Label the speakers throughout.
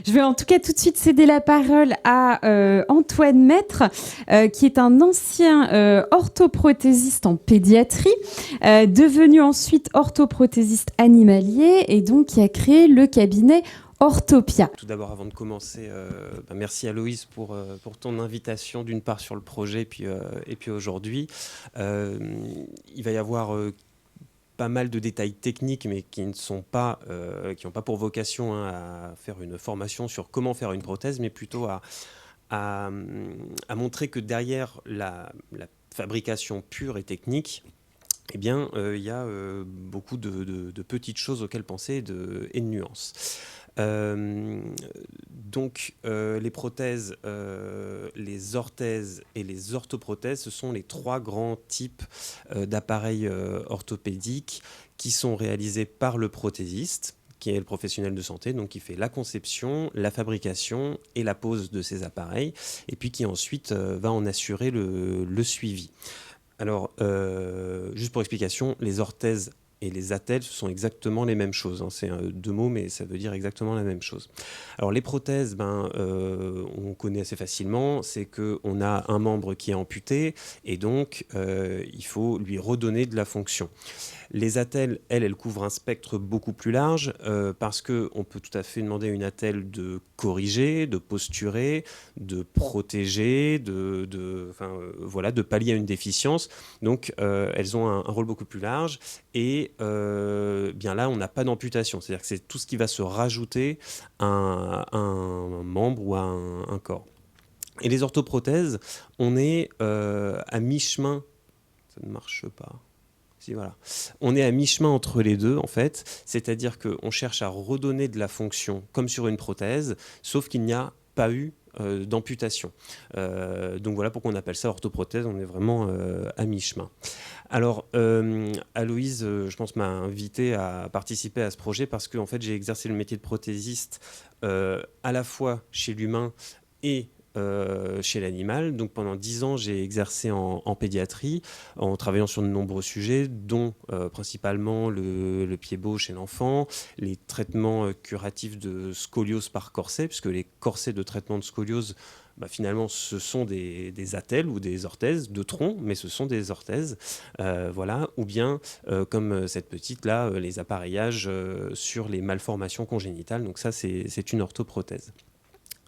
Speaker 1: Je vais en tout cas tout de suite céder la parole à Antoine Maître, qui est un ancien orthoprothésiste en pédiatrie, devenu ensuite orthoprothésiste animalier et donc qui a créé le cabinet Orthopia.
Speaker 2: Tout d'abord, avant de commencer, merci Aloïse pour ton invitation, d'une part sur le projet et puis aujourd'hui. Il va y avoir pas mal de détails techniques, mais qui n'ont pas pour vocation à faire une formation sur comment faire une prothèse, mais plutôt à montrer que derrière la fabrication pure et technique, eh bien, il y a beaucoup de petites choses auxquelles penser et de nuances. Donc, les prothèses, les orthèses et les orthoprothèses, ce sont les trois grands types d'appareils orthopédiques qui sont réalisés par le prothésiste, qui est le professionnel de santé, donc qui fait la conception, la fabrication et la pose de ces appareils, et puis qui ensuite va en assurer le suivi. Alors, juste pour explication, les orthèses et les attelles, ce sont exactement les mêmes choses. Hein. C'est deux mots, mais ça veut dire exactement la même chose. Alors, les prothèses, on connaît assez facilement. C'est qu'on a un membre qui est amputé et donc il faut lui redonner de la fonction. Les attelles, elles couvrent un spectre beaucoup plus large parce qu'on peut tout à fait demander à une attelle de corriger, de posturer, de protéger, de pallier à une déficience. Donc, elles ont un rôle beaucoup plus large et bien là, on n'a pas d'amputation. C'est-à-dire que c'est tout ce qui va se rajouter à un membre ou à un corps. Et les orthoprothèses, on est à mi-chemin. Ça ne marche pas. Si, voilà. On est à mi-chemin entre les deux, en fait. C'est-à-dire qu'on cherche à redonner de la fonction, comme sur une prothèse, sauf qu'il n'y a pas eu d'amputation. Donc voilà pourquoi on appelle ça orthoprothèse. On est vraiment à mi-chemin. Alors, Aloïse, je pense, m'a invité à participer à ce projet parce que en fait, j'ai exercé le métier de prothésiste à la fois chez l'humain et chez l'animal. Donc pendant 10 ans, j'ai exercé en pédiatrie, en travaillant sur de nombreux sujets, dont principalement le pied-bot chez l'enfant, les traitements curatifs de scoliose par corset, puisque les corsets de traitement de scoliose, finalement, ce sont des attelles ou des orthèses de tronc, mais ce sont des orthèses, voilà, ou bien, comme cette petite-là, les appareillages sur les malformations congénitales. Donc ça, c'est une orthoprothèse.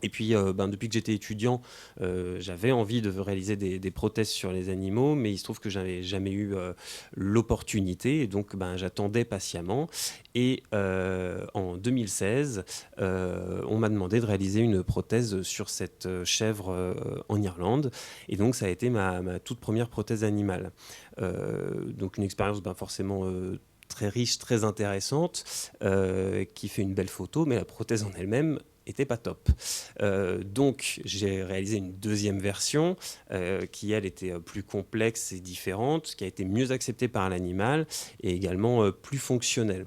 Speaker 2: Et puis, depuis que j'étais étudiant, j'avais envie de réaliser des prothèses sur les animaux, mais il se trouve que je n'avais jamais eu l'opportunité. Et donc, j'attendais patiemment. Et en 2016, on m'a demandé de réaliser une prothèse sur cette chèvre en Irlande. Et donc, ça a été ma toute première prothèse animale. Donc, une expérience forcément très riche, très intéressante, qui fait une belle photo, mais la prothèse en elle-même était pas top. Donc j'ai réalisé une deuxième version qui, elle, était plus complexe et différente, qui a été mieux acceptée par l'animal et également plus fonctionnelle.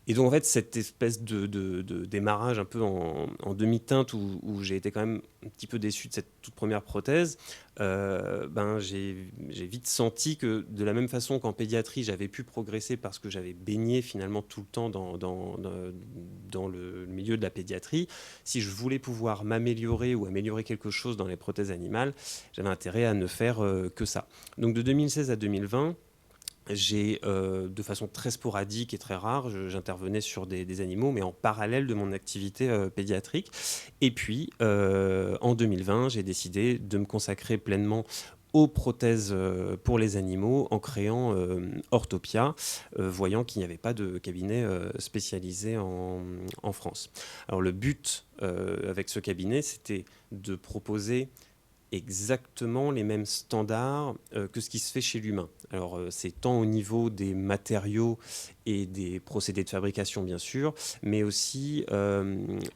Speaker 2: Et donc, en fait, cette espèce de démarrage un peu en demi-teinte où j'ai été quand même un petit peu déçu de cette toute première prothèse, j'ai vite senti que de la même façon qu'en pédiatrie, j'avais pu progresser parce que j'avais baigné finalement tout le temps dans le milieu de la pédiatrie. Si je voulais pouvoir m'améliorer ou améliorer quelque chose dans les prothèses animales, j'avais intérêt à ne faire que ça. Donc, de 2016 à 2020, j'ai, de façon très sporadique et très rare, j'intervenais sur des animaux, mais en parallèle de mon activité pédiatrique. Et puis, en 2020, j'ai décidé de me consacrer pleinement aux prothèses pour les animaux en créant Orthopia, voyant qu'il n'y avait pas de cabinet spécialisé en France. Alors le but avec ce cabinet, c'était de proposer exactement les mêmes standards que ce qui se fait chez l'humain. Alors, c'est tant au niveau des matériaux et des procédés de fabrication, bien sûr, mais aussi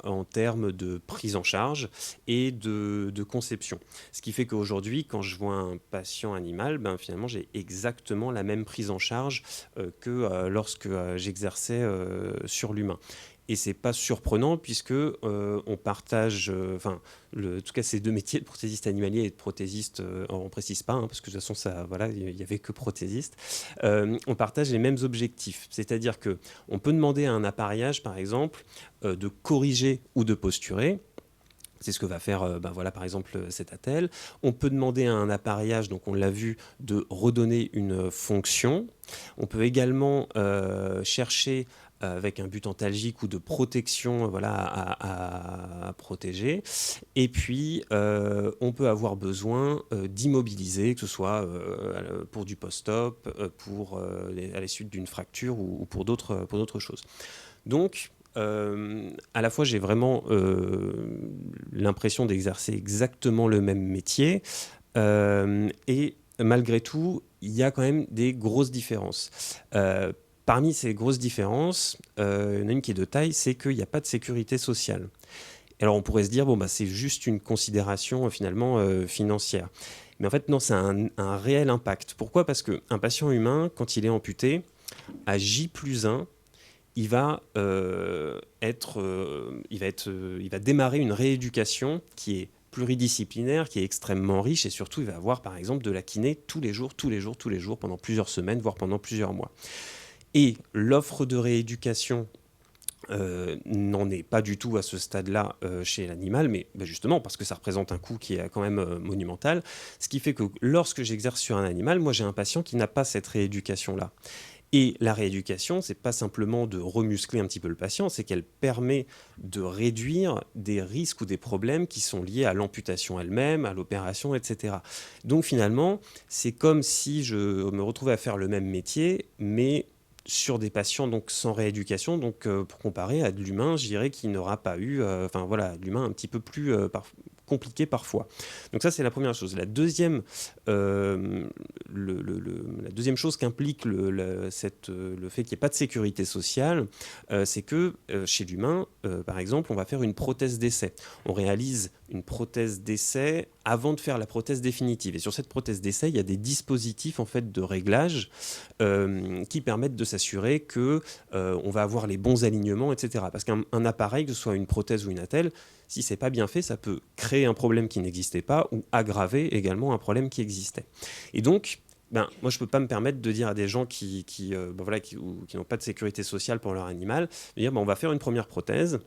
Speaker 2: en termes de prise en charge et de conception. Ce qui fait qu'aujourd'hui, quand je vois un patient animal, finalement, j'ai exactement la même prise en charge que lorsque j'exerçais sur l'humain. Et c'est pas surprenant puisque on partage, en tout cas ces deux métiers de prothésiste animalier et de prothésiste, on précise pas, parce que de toute façon ça, voilà, il y avait que prothésiste. On partage les mêmes objectifs, c'est-à-dire que on peut demander à un appareillage, par exemple, de corriger ou de posturer. C'est ce que va faire, par exemple, cet attel. On peut demander à un appareillage, donc on l'a vu, de redonner une fonction. On peut également chercher avec un but antalgique ou de protection, à protéger. Et puis, on peut avoir besoin d'immobiliser, que ce soit pour du post-op, à la suite d'une fracture ou pour d'autres choses. Donc, à la fois, j'ai vraiment l'impression d'exercer exactement le même métier, et malgré tout, il y a quand même des grosses différences. Parmi ces grosses différences, il y en a une qui est de taille, c'est qu'il n'y a pas de sécurité sociale. Alors on pourrait se dire, c'est juste une considération finalement financière. Mais en fait, non, c'est un réel impact. Pourquoi ? Parce qu'un patient humain, quand il est amputé, à J+1, il va démarrer une rééducation qui est pluridisciplinaire, qui est extrêmement riche, et surtout il va avoir par exemple de la kiné tous les jours, pendant plusieurs semaines, voire pendant plusieurs mois. Et l'offre de rééducation n'en est pas du tout à ce stade-là chez l'animal, mais justement parce que ça représente un coût qui est quand même monumental, ce qui fait que lorsque j'exerce sur un animal, moi j'ai un patient qui n'a pas cette rééducation-là. Et la rééducation, c'est pas simplement de remuscler un petit peu le patient, c'est qu'elle permet de réduire des risques ou des problèmes qui sont liés à l'amputation elle-même, à l'opération, etc. Donc finalement, c'est comme si je me retrouvais à faire le même métier, mais sur des patients donc sans rééducation, donc pour comparer à de l'humain, je dirais qu'il n'aura pas eu, l'humain un petit peu plus compliqué parfois. Donc ça, c'est la première chose. La deuxième, la deuxième chose qu'implique le fait qu'il n'y ait pas de sécurité sociale, c'est que chez l'humain, par exemple, on va faire une prothèse d'essai. On réalise une prothèse d'essai avant de faire la prothèse définitive. Et sur cette prothèse d'essai, il y a des dispositifs en fait de réglage qui permettent de s'assurer que on va avoir les bons alignements, etc. Parce qu'un appareil, que ce soit une prothèse ou une attelle, si c'est pas bien fait, ça peut créer un problème qui n'existait pas ou aggraver également un problème qui existait. Et donc, moi, je ne peux pas me permettre de dire à des gens qui n'ont pas de sécurité sociale pour leur animal, de dire on va faire une première prothèse,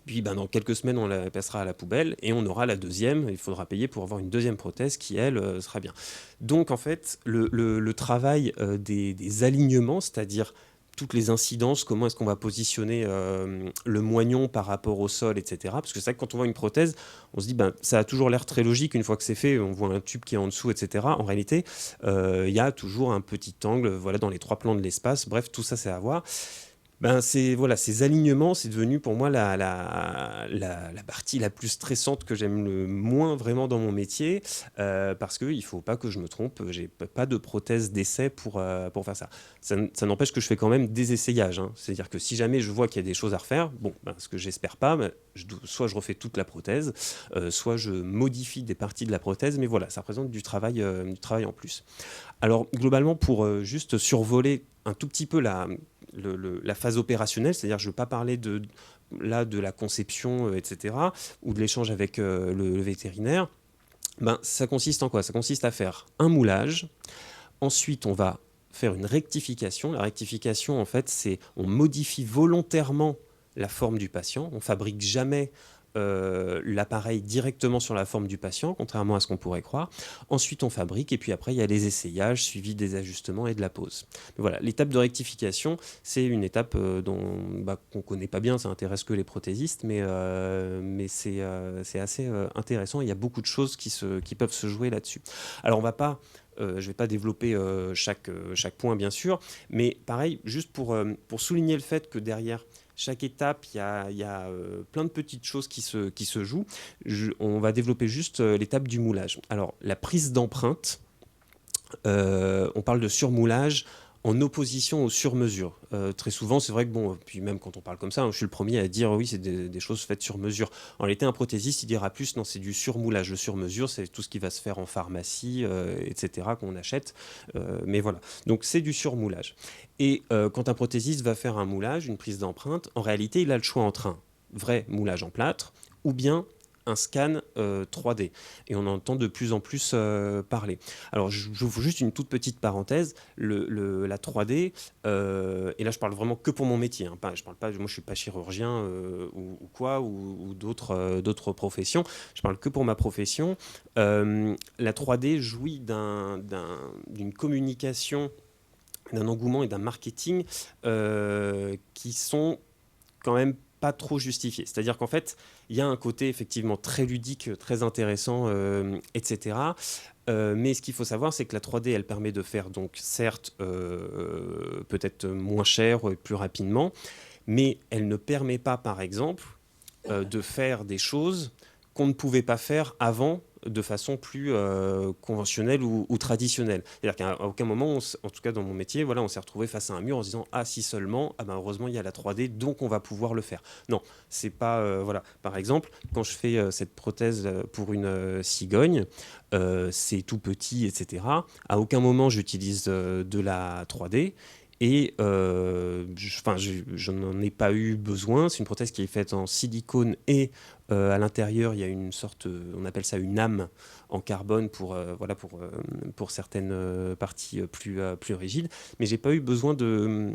Speaker 2: puis dans quelques semaines, on la passera à la poubelle et on aura la deuxième. Il faudra payer pour avoir une deuxième prothèse qui, elle, sera bien. Donc, en fait, le travail des alignements, c'est-à-dire toutes les incidences, comment est-ce qu'on va positionner le moignon par rapport au sol, etc. Parce que c'est vrai que quand on voit une prothèse, on se dit ça a toujours l'air très logique une fois que c'est fait, on voit un tube qui est en dessous, etc. En réalité, il y a toujours un petit angle dans les trois plans de l'espace. Bref, tout ça, c'est à voir. Ces alignements, c'est devenu pour moi la partie la plus stressante que j'aime le moins vraiment dans mon métier, parce qu'il ne faut pas que je me trompe, j'ai pas de prothèse d'essai pour faire ça. Ça n'empêche que je fais quand même des essayages, hein. C'est-à-dire que si jamais je vois qu'il y a des choses à refaire, ce que j'espère pas, soit je refais toute la prothèse, soit je modifie des parties de la prothèse, mais voilà, ça représente du travail en plus. Alors globalement, pour juste survoler un tout petit peu la phase opérationnelle, c'est-à-dire je ne veux pas parler de la conception, etc., ou de l'échange avec le vétérinaire. Ça consiste en quoi ? Ça consiste à faire un moulage. Ensuite, on va faire une rectification. La rectification, en fait, c'est on modifie volontairement la forme du patient. On ne fabrique jamais l'appareil directement sur la forme du patient, contrairement à ce qu'on pourrait croire. Ensuite, on fabrique, et puis après, il y a les essayages suivis des ajustements et de la pose. Mais voilà, l'étape de rectification, c'est une étape qu'on ne connaît pas bien, ça intéresse que les prothésistes, mais c'est assez intéressant. Il y a beaucoup de choses qui peuvent se jouer là-dessus. Alors, on va pas... je ne vais pas développer chaque point, bien sûr, mais pareil, juste pour souligner le fait que derrière chaque étape, il y a plein de petites choses qui se jouent. On va développer juste l'étape du moulage. Alors, la prise d'empreinte, on parle de surmoulage en opposition au sur-mesure. Très souvent, c'est vrai que, bon, puis même quand on parle comme ça, hein, je suis le premier à dire oui, c'est des choses faites sur mesure. En réalité, un prothésiste, il dira plus, non, c'est du surmoulage. Le sur-mesure, c'est tout ce qui va se faire en pharmacie, etc., qu'on achète. Mais voilà, donc c'est du surmoulage. Et quand un prothésiste va faire un moulage, une prise d'empreinte, en réalité, il a le choix entre un vrai moulage en plâtre ou bien un scan 3D. Et on entend de plus en plus parler. Alors, j'ouvre juste une toute petite parenthèse. La 3D, et là, je parle vraiment que pour mon métier. Hein, je parle pas, moi, je suis pas chirurgien ou quoi, ou d'autres professions. Je parle que pour ma profession. La 3D jouit d'une communication, d'un engouement et d'un marketing qui sont quand même pas trop justifié. C'est-à-dire qu'en fait, il y a un côté effectivement très ludique, très intéressant, etc. Mais ce qu'il faut savoir, c'est que la 3D, elle permet de faire, donc certes, peut-être moins cher, plus rapidement, mais elle ne permet pas, par exemple, de faire des choses qu'on ne pouvait pas faire avant de façon plus conventionnelle ou traditionnelle. C'est-à-dire qu'à aucun moment, en tout cas dans mon métier, voilà, on s'est retrouvé face à un mur en se disant ah si seulement, ah ben heureusement il y a la 3D donc on va pouvoir le faire. Non, c'est pas voilà. Par exemple, quand je fais cette prothèse pour une cigogne, c'est tout petit, etc. À aucun moment j'utilise de la 3D. Et je n'en ai pas eu besoin. C'est une prothèse qui est faite en silicone et à l'intérieur, il y a une sorte, on appelle ça une âme en carbone pour certaines parties plus rigides. Mais j'ai pas eu besoin de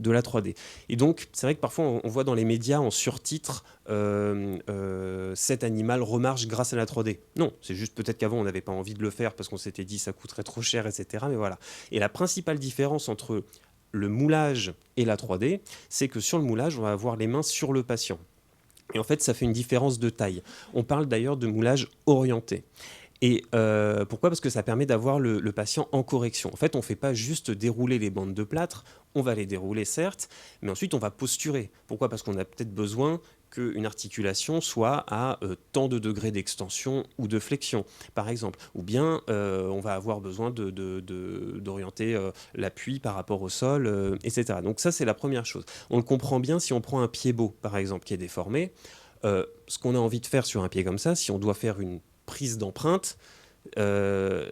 Speaker 2: la 3D. Et donc, c'est vrai que parfois, on voit dans les médias en surtitre cet animal remarche grâce à la 3D. Non, c'est juste peut-être qu'avant, on n'avait pas envie de le faire parce qu'on s'était dit ça coûterait trop cher, etc. Mais voilà. Et la principale différence entre le moulage et la 3D, c'est que sur le moulage, on va avoir les mains sur le patient. Et en fait, ça fait une différence de taille. On parle d'ailleurs de moulage orienté. Et pourquoi ? Parce que ça permet d'avoir le patient en correction. En fait, on ne fait pas juste dérouler les bandes de plâtre, on va les dérouler certes, mais ensuite on va posturer. Pourquoi ? Parce qu'on a peut-être besoin qu'une articulation soit à tant de degrés d'extension ou de flexion, par exemple. Ou bien on va avoir besoin d'orienter l'appui par rapport au sol, etc. Donc ça, c'est la première chose. On le comprend bien si on prend un pied beau, par exemple, qui est déformé. Ce qu'on a envie de faire sur un pied comme ça, si on doit faire une prise d'empreinte,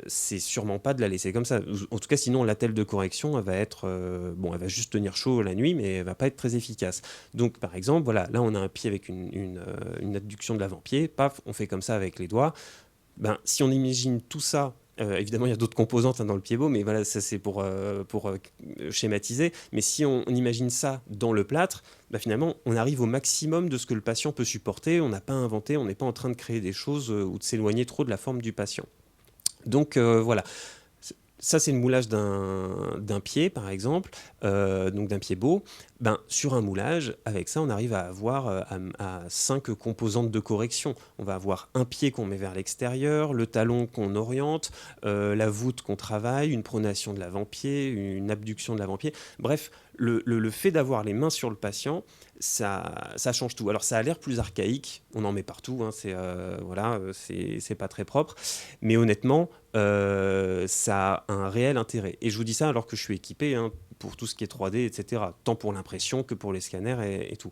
Speaker 2: c'est sûrement pas de la laisser comme ça. En tout cas, sinon, la telle de correction, elle va être elle va juste tenir chaud la nuit, mais elle va pas être très efficace. Donc, par exemple, voilà, là, on a un pied avec une adduction de l'avant-pied. Paf, on fait comme ça avec les doigts. Ben, si on imagine tout ça. Évidemment, il y a d'autres composantes dans le pied beau, mais voilà, ça c'est pour schématiser. Mais si on imagine ça dans le plâtre, bah, finalement, on arrive au maximum de ce que le patient peut supporter. On n'a pas inventé, on n'est pas en train de créer des choses ou de s'éloigner trop de la forme du patient. Donc voilà, ça c'est le moulage d'un pied par exemple, donc d'un pied beau. Ben, sur un moulage, avec ça on arrive à avoir à 5 composantes de correction. On va avoir un pied qu'on met vers l'extérieur, le talon qu'on oriente, la voûte qu'on travaille, une pronation de l'avant-pied, une abduction de l'avant-pied. Bref, le fait d'avoir les mains sur le patient, ça change tout. Alors ça a l'air plus archaïque, on en met partout, hein, c'est pas très propre, mais honnêtement, ça a un réel intérêt. Et je vous dis ça alors que je suis équipé pour tout ce qui est 3D, etc., tant pour l'impression que pour les scanners et tout.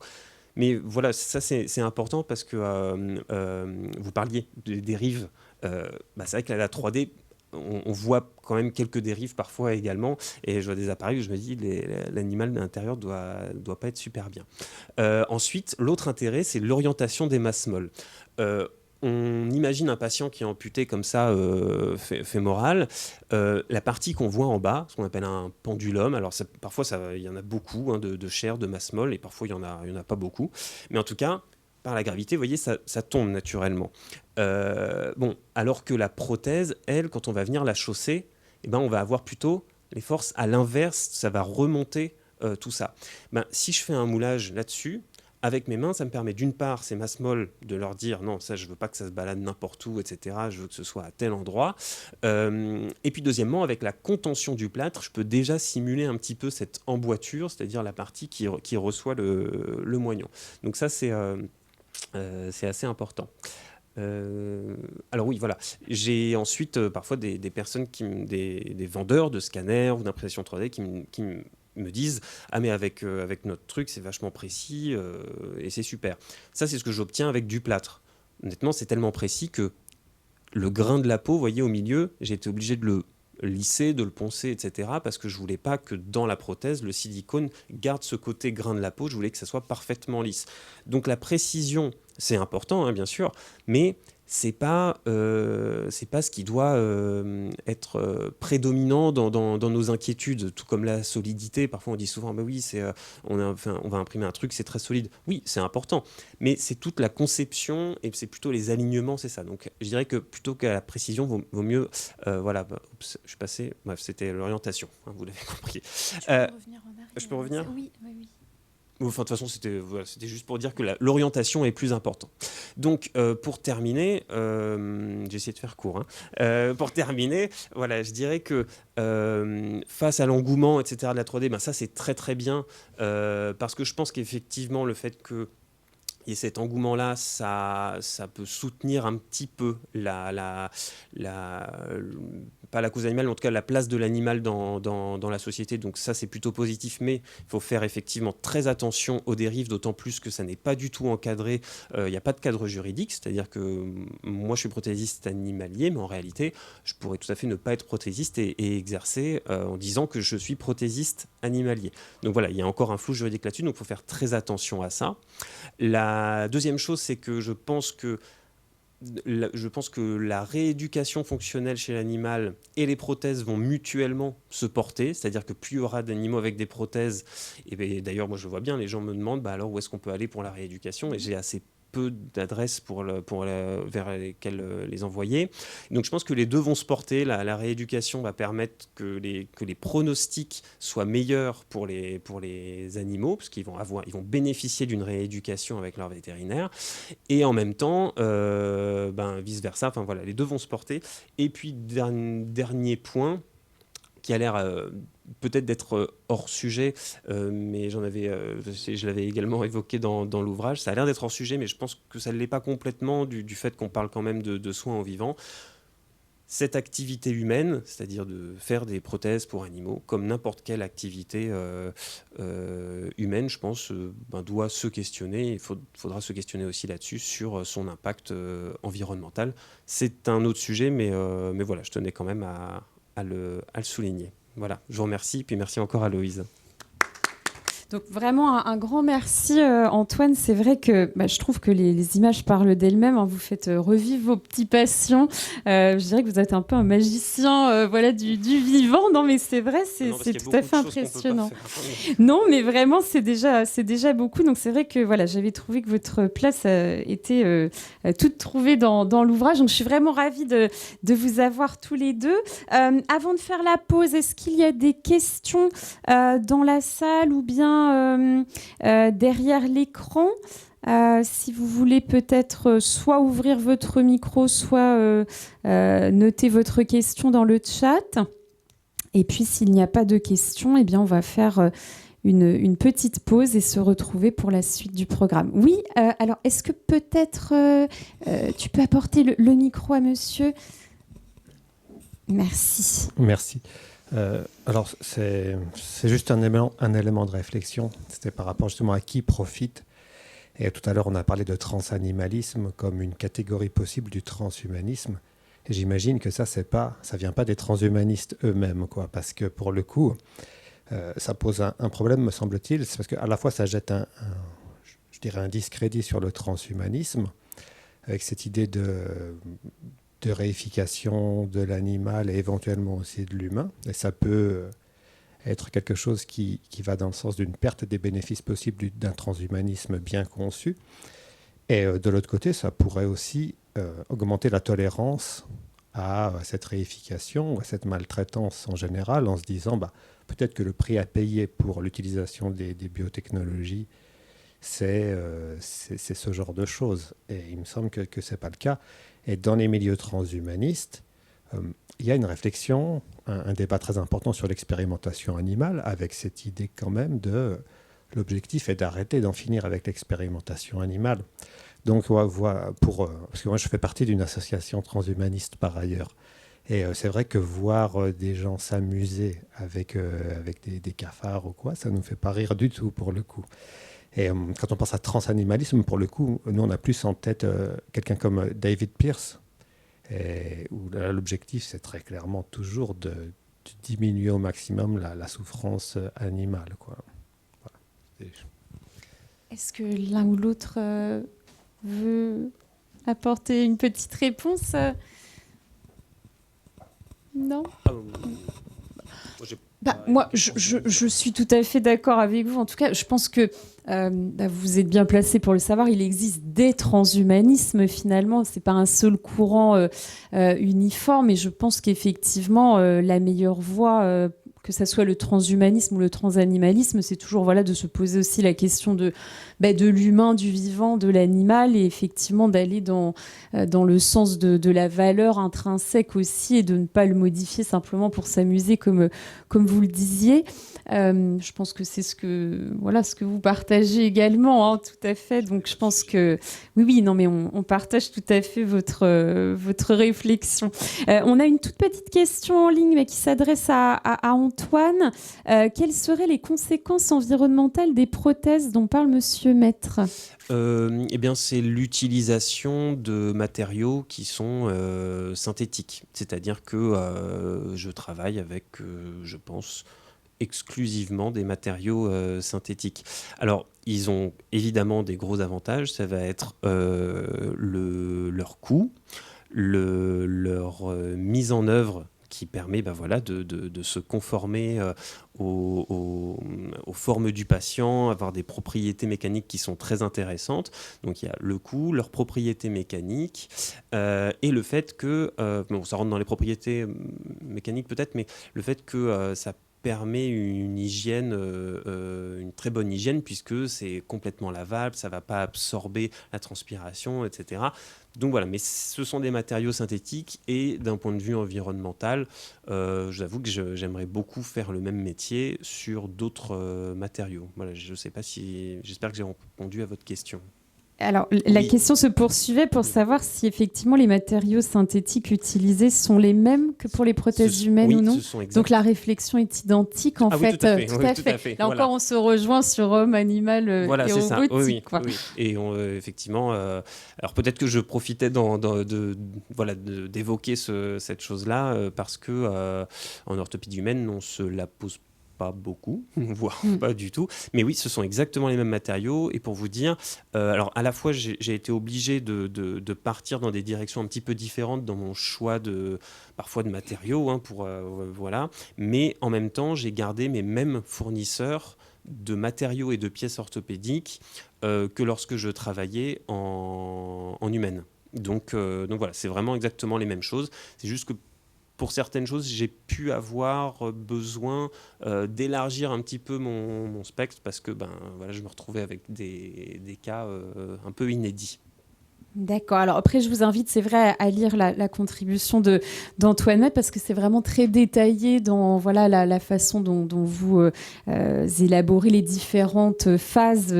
Speaker 2: Mais voilà, ça c'est important parce que vous parliez des dérives. C'est vrai que la 3D, on voit quand même quelques dérives parfois également, et je vois des appareils où je me dis l'animal de l'intérieur doit pas être super bien. Ensuite, l'autre intérêt, c'est l'orientation des masses molles. On imagine un patient qui est amputé comme ça, fémoral. La partie qu'on voit en bas, ce qu'on appelle un pendulum, alors parfois il y en a beaucoup de chair, de masse molle, et parfois il y en a pas beaucoup. Mais en tout cas, par la gravité, vous voyez, ça tombe naturellement. Alors que la prothèse, elle, quand on va venir la chausser, on va avoir plutôt les forces à l'inverse, ça va remonter tout ça. Si je fais un moulage là-dessus, avec mes mains, ça me permet d'une part, ces masses molles, de leur dire non, ça je veux pas que ça se balade n'importe où, etc. Je veux que ce soit à tel endroit. Et puis deuxièmement, avec la contention du plâtre, je peux déjà simuler un petit peu cette emboîture, c'est-à-dire la partie qui reçoit le moignon. Donc ça, c'est assez important. Alors oui, voilà. J'ai ensuite parfois des personnes, des vendeurs de scanners ou d'impression 3D qui me disent « Ah mais avec notre truc, c'est vachement précis et c'est super ». Ça, c'est ce que j'obtiens avec du plâtre. Honnêtement, c'est tellement précis que le grain de la peau, vous voyez, au milieu, j'ai été obligé de le lisser, de le poncer, etc. parce que je voulais pas que dans la prothèse, le silicone garde ce côté grain de la peau, je voulais que ça soit parfaitement lisse. Donc la précision, c'est important, hein, bien sûr, mais c'est pas ce qui doit être prédominant dans nos inquiétudes, tout comme la solidité. Parfois on dit souvent, bah oui, on va imprimer un truc, c'est très solide. Oui, c'est important, mais c'est toute la conception et c'est plutôt les alignements, c'est ça. Donc je dirais que plutôt qu'à la précision, vaut mieux, voilà, oups, je suis passé, bref, c'était l'orientation, hein, vous l'avez compris.
Speaker 1: Tu peux revenir en arrière.
Speaker 2: Je peux revenir ?
Speaker 1: Oui, oui, oui.
Speaker 2: Enfin, de toute façon, c'était juste pour dire que l'orientation est plus importante. Donc, pour terminer, j'ai essayé de faire court. Hein. Pour terminer, voilà, je dirais que face à l'engouement, etc., de la 3D, ben, ça, c'est très, très bien. Parce que je pense qu'effectivement, le fait que et cet engouement-là, ça peut soutenir un petit peu pas la cause animale, mais en tout cas la place de l'animal dans la société. Donc ça, c'est plutôt positif, mais il faut faire effectivement très attention aux dérives, d'autant plus que ça n'est pas du tout encadré. Il n'y a pas de cadre juridique, c'est-à-dire que moi, je suis prothésiste animalier, mais en réalité, je pourrais tout à fait ne pas être prothésiste et exercer en disant que je suis prothésiste animalier. Donc voilà, il y a encore un flou juridique là-dessus, donc il faut faire très attention à ça. La deuxième chose, c'est que je pense que la rééducation fonctionnelle chez l'animal et les prothèses vont mutuellement se porter, c'est-à-dire que plus il y aura d'animaux avec des prothèses, et d'ailleurs moi je vois bien, les gens me demandent bah alors où est-ce qu'on peut aller pour la rééducation, et j'ai assez peu d'adresses vers lesquelles les envoyer. Donc je pense que les deux vont se porter. La rééducation va permettre que les pronostics soient meilleurs pour les animaux, parce qu'ils ils vont bénéficier d'une rééducation avec leur vétérinaire. Et en même temps, vice-versa, enfin voilà, les deux vont se porter. Et puis, dernier point, qui a l'air peut-être d'être hors sujet, mais je l'avais également évoqué dans l'ouvrage, ça a l'air d'être hors sujet, mais je pense que ça ne l'est pas complètement du fait qu'on parle quand même de soins aux vivants. Cette activité humaine, c'est-à-dire de faire des prothèses pour animaux, comme n'importe quelle activité humaine, je pense, doit se questionner. Il faudra se questionner aussi là-dessus, sur son impact environnemental. C'est un autre sujet, mais voilà, je tenais quand même à le souligner. Voilà, je vous remercie, puis merci encore à Loïse.
Speaker 1: Donc vraiment un grand merci Antoine. C'est vrai que je trouve que les images parlent d'elles-mêmes. Hein. Vous faites revivre vos petits patients. Je dirais que vous êtes un peu un magicien du vivant. Non mais c'est vrai, c'est tout à fait impressionnant. Non mais vraiment c'est déjà beaucoup. Donc c'est vrai que voilà, j'avais trouvé que votre place était toute trouvée dans l'ouvrage. Donc je suis vraiment ravie de vous avoir tous les deux. Avant de faire la pause, est-ce qu'il y a des questions dans la salle ou bien derrière l'écran, si vous voulez peut-être soit ouvrir votre micro, soit noter votre question dans le chat. Et puis s'il n'y a pas de questions, eh bien on va faire une petite pause et se retrouver pour la suite du programme. Oui, alors est-ce que peut-être tu peux apporter le micro à monsieur ? Merci.
Speaker 3: Merci. Alors, c'est juste un élément de réflexion. C'était par rapport justement à qui profite. Et tout à l'heure, on a parlé de transanimalisme comme une catégorie possible du transhumanisme. Et j'imagine que ça vient pas des transhumanistes eux-mêmes, quoi. Parce que pour le coup, ça pose un problème, me semble-t-il. C'est parce qu'à la fois, ça jette je dirais un discrédit sur le transhumanisme, avec cette idée de réification de l'animal et éventuellement aussi de l'humain. Et ça peut être quelque chose qui va dans le sens d'une perte des bénéfices possibles d'un transhumanisme bien conçu. Et de l'autre côté, ça pourrait aussi augmenter la tolérance à cette réification, à cette maltraitance en général, en se disant peut-être que le prix à payer pour l'utilisation des biotechnologies, c'est ce genre de choses. Et il me semble que ce n'est pas le cas. Et dans les milieux transhumanistes, il y a une réflexion, un débat très important sur l'expérimentation animale, avec cette idée quand même l'objectif est d'arrêter, d'en finir avec l'expérimentation animale. Donc, parce que moi, je fais partie d'une association transhumaniste par ailleurs. Et c'est vrai que voir des gens s'amuser avec des cafards ou quoi, ça ne nous fait pas rire du tout pour le coup. Et quand on pense à transanimalisme, pour le coup, nous, on a plus en tête quelqu'un comme David Pierce, où là, l'objectif, c'est très clairement toujours de diminuer au maximum la souffrance animale, quoi. Voilà.
Speaker 1: Est-ce que l'un ou l'autre veut apporter une petite réponse Non. Moi, je suis tout à fait d'accord avec vous. En tout cas, je pense que vous êtes bien placé pour le savoir. Il existe des transhumanismes, finalement. Ce n'est pas un seul courant uniforme. Et je pense qu'effectivement, la meilleure voie, que ce soit le transhumanisme ou le transanimalisme, c'est toujours de se poser aussi la question de l'humain, du vivant, de l'animal, et effectivement d'aller dans le sens de la valeur intrinsèque aussi, et de ne pas le modifier simplement pour s'amuser, comme vous le disiez. Je pense que c'est ce que vous partagez également, hein, tout à fait. Donc je pense que oui, non, mais on partage tout à fait votre réflexion. On a une toute petite question en ligne, mais qui s'adresse à Antoine. Quelles seraient les conséquences environnementales des prothèses dont parle Monsieur Maître ?
Speaker 2: Eh bien, c'est l'utilisation de matériaux qui sont synthétiques. C'est-à-dire que je travaille avec, je pense, exclusivement des matériaux synthétiques. Alors, ils ont évidemment des gros avantages. Ça va être leur coût, leur mise en œuvre, qui permet de se conformer aux formes du patient, avoir des propriétés mécaniques qui sont très intéressantes. Donc il y a le coût, leurs propriétés mécaniques, et le fait que, ça rentre dans les propriétés mécaniques peut-être, mais le fait que ça permet une hygiène, une très bonne hygiène, puisque c'est complètement lavable, ça ne va pas absorber la transpiration, etc. Donc voilà, mais ce sont des matériaux synthétiques, et d'un point de vue environnemental, j'avoue que j'aimerais beaucoup faire le même métier sur d'autres matériaux. Voilà, j'espère que j'ai répondu à votre question.
Speaker 1: Alors, la question se poursuivait pour savoir si effectivement les matériaux synthétiques utilisés sont les mêmes que pour les prothèses humaines ou non. Donc la réflexion est identique en fait.
Speaker 2: Oui, tout à fait.
Speaker 1: Là encore, on se rejoint sur homme, animal et robotique.
Speaker 2: Oui. Et effectivement, alors peut-être que je profitais d'évoquer cette chose-là parce que en orthopédie humaine, on se la pose pas beaucoup, voire pas du tout. Mais oui, ce sont exactement les mêmes matériaux. Et pour vous dire, alors à la fois, j'ai été obligé de partir dans des directions un petit peu différentes dans mon choix parfois de matériaux, hein, voilà. Mais en même temps, j'ai gardé mes mêmes fournisseurs de matériaux et de pièces orthopédiques que lorsque je travaillais en humaine. Donc voilà, c'est vraiment exactement les mêmes choses. C'est juste que pour certaines choses, j'ai pu avoir besoin d'élargir un petit peu mon spectre, parce que je me retrouvais avec des cas un peu inédits.
Speaker 1: D'accord. Alors après, je vous invite, c'est vrai, à lire la contribution d'Antoine Maître, parce que c'est vraiment très détaillé dans la façon dont vous élaborez les différentes phases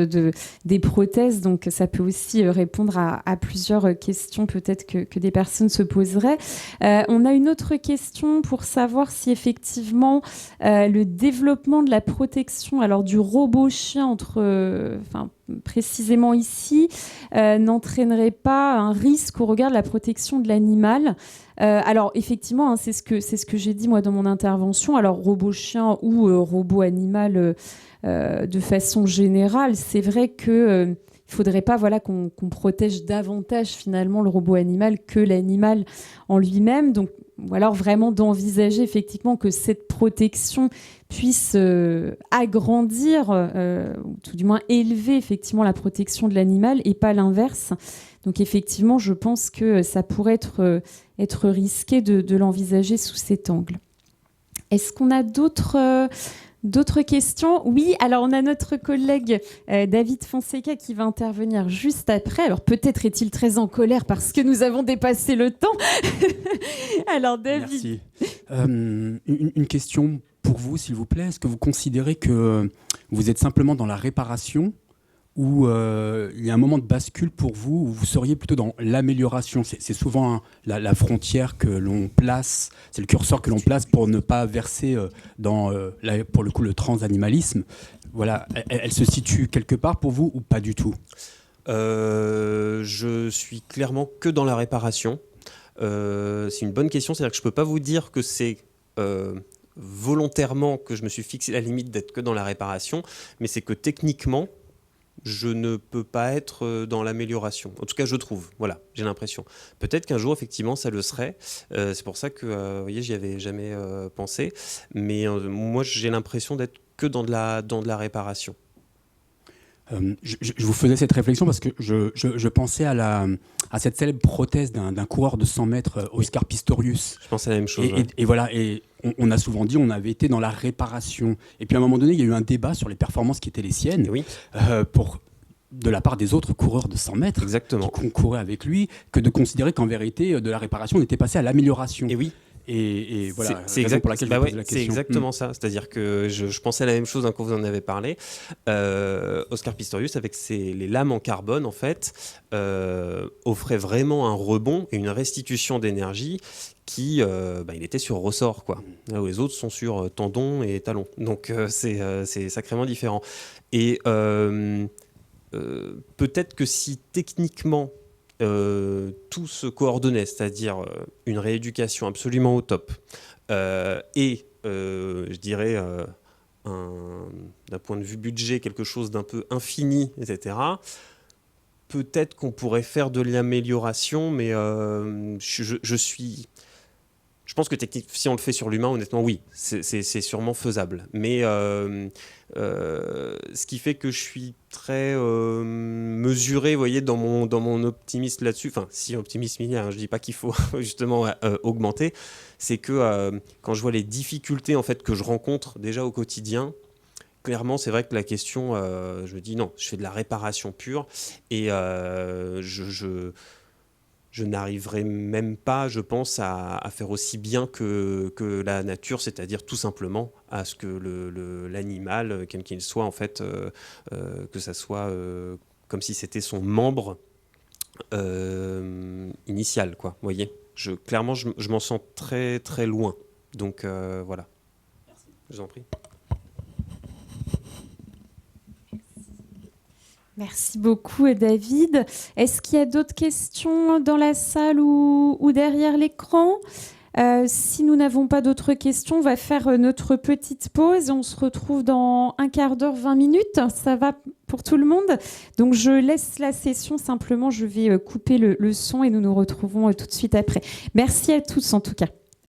Speaker 1: des prothèses. Donc ça peut aussi répondre à plusieurs questions peut-être que des personnes se poseraient. On a une autre question pour savoir si effectivement le développement de la protection, alors du robot chien précisément ici, n'entraînerait pas un risque au regard de la protection de l'animal. Alors effectivement, hein, c'est ce que j'ai dit moi dans mon intervention. Alors robot chien ou robot animal de façon générale, c'est vrai que il faudrait pas qu'on protège davantage finalement le robot animal que l'animal en lui-même. Donc ou alors vraiment d'envisager effectivement que cette protection puisse agrandir, ou tout du moins élever effectivement la protection de l'animal et pas l'inverse. Donc effectivement, je pense que ça pourrait être risqué de l'envisager sous cet angle. Est-ce qu'on a d'autres questions ? Oui, alors on a notre collègue David Fonseca qui va intervenir juste après. Alors peut-être est-il très en colère parce que nous avons dépassé le temps. Alors David.
Speaker 4: Merci. Une question pour vous, s'il vous plaît. Est-ce que vous considérez que vous êtes simplement dans la réparation, où il y a un moment de bascule pour vous, où vous seriez plutôt dans l'amélioration. C'est souvent la frontière que l'on place, c'est le curseur que l'on place pour ne pas verser dans, pour le coup, le transanimalisme. Voilà, elle se situe quelque part pour vous ou pas du tout?
Speaker 2: Je suis clairement que dans la réparation. C'est une bonne question, c'est-à-dire que je ne peux pas vous dire que c'est volontairement que je me suis fixé la limite d'être que dans la réparation, mais c'est que techniquement, je ne peux pas être dans l'amélioration. En tout cas, je trouve. Voilà, j'ai l'impression. Peut-être qu'un jour, effectivement, ça le serait. C'est pour ça que, vous voyez, j'y avais jamais pensé. Mais moi, j'ai l'impression d'être que dans de la réparation.
Speaker 4: Je vous faisais cette réflexion parce que je pensais à cette célèbre prothèse d'un coureur de 100 mètres, Oscar Pistorius.
Speaker 2: Je pense à la même chose.
Speaker 4: Et voilà, et on a souvent dit on avait été dans la réparation. Et puis à un moment donné, il y a eu un débat sur les performances qui étaient les siennes,
Speaker 2: Oui.
Speaker 4: de la part des autres coureurs de 100 mètres
Speaker 2: Exactement.
Speaker 4: qui concouraient avec lui, que de considérer qu'en vérité, de la réparation, on était passé à l'amélioration.
Speaker 2: Et oui.
Speaker 4: Et voilà,
Speaker 2: c'est
Speaker 4: raison pour laquelle je pose la question.
Speaker 2: C'est exactement ça. C'est-à-dire que je pensais à la même chose quand vous en avez parlé. Oscar Pistorius, avec les lames en carbone, en fait, offrait vraiment un rebond et une restitution d'énergie qui, il était sur ressort, quoi. Là où les autres sont sur tendons et talons. Donc c'est sacrément différent. Et peut-être que si techniquement tout se coordonnait, c'est-à-dire une rééducation absolument au top, et je dirais d'un point de vue budget quelque chose d'un peu infini, etc. Peut-être qu'on pourrait faire de l'amélioration, mais je pense que techniquement, si on le fait sur l'humain, honnêtement, oui, c'est sûrement faisable. Mais ce qui fait que je suis très mesuré, vous voyez, dans mon optimisme là-dessus. Enfin, si optimisme il y a, je ne dis pas qu'il faut justement augmenter. C'est que quand je vois les difficultés en fait que je rencontre déjà au quotidien, clairement, c'est vrai que la question, je me dis non, je fais de la réparation pure et je n'arriverai même pas, je pense, à faire aussi bien que la nature, c'est-à-dire tout simplement à ce que l'animal, quel qu'il soit, en fait, que ça soit comme si c'était son membre initial, quoi. Vous voyez, clairement, je m'en sens très, très loin. Donc, voilà. Merci. Je vous en prie.
Speaker 1: Merci beaucoup, David. Est-ce qu'il y a d'autres questions dans la salle ou derrière l'écran ? Si nous n'avons pas d'autres questions, on va faire notre petite pause. On se retrouve dans un quart d'heure, 20 minutes. Ça va pour tout le monde ? Donc, je laisse la session. Simplement, je vais couper le son et nous nous retrouvons tout de suite après. Merci à tous, en tout cas.